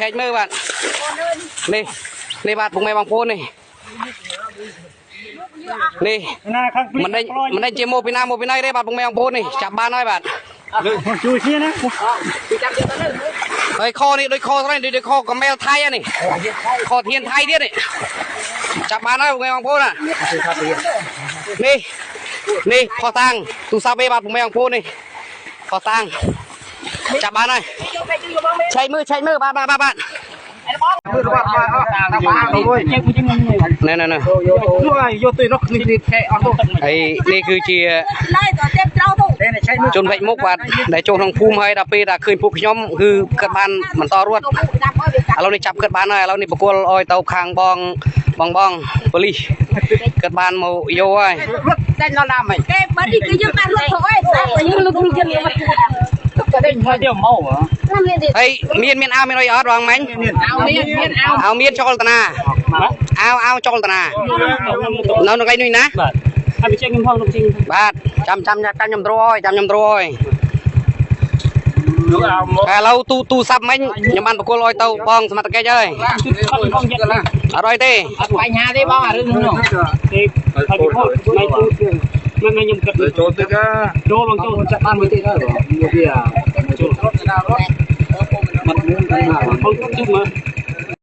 ឆែកមើលបាទនេះបាទពុកម៉ែបងប្អូននេះមិនដេញជាមកពីណាមកពីណីទេបាទពុកម៉ែបងប្អូននេះចាប់បានហើយបាទជួយគ្នាណាហើយខនេះដូចខស្រីដូចខកំមែលថៃនេះខធានថៃទៀតនេះចាប់បានហើយពុកម៉ែបងប្អូននេះខតាំងទូរស័ព្ទឯបាទពុកម៉ែបងប្អូននេះខតាំងចាប់បានហើយឆែកមើលបាទណែយកទៅនោះនេះហើយនេះគឺជាជនវិមុខបាទដែលចូលក្នុងភូមិហើយដល់ពេលដែលឃើញពួកខ្ញុំគឺគិតបានបន្តរត់ឥឡូវនេះចាប់គិតបានហើយឥឡូវនេះបកគលអោយទៅខាងបងប៉ូលីសគិតបានមកយកហើយតែដល់ណាមិនគេបើនេះគឺយើងបានរត់ទៅអីយើងលុបយើងក៏ដេញមកទៀតមកហើយមានអាវមានអីអត់បងម៉ាញ់អាវមានចុកតាណាអាវចុកតាណានៅកន្លែងនេះណាបាទហើយបញ្ជាក់ខ្ញុំផងបាទចាំខ្ញុំត្រួយឥឡូវទូរស័ព្ទមិញខ្ញុំបានបកគលអោយទៅបងសមត្ថកិច្ចហើយអត់អីទេអត់បញ្ហាទេបងអារឿងនោះទេហើយពីពុកមិនខ្ញុំគិតចូលទៅចូលបងចូលចាក់បានមួយទៀតហើយបងវាចូលរត់ទៅដល់រត់មិនមានបងជិះមើល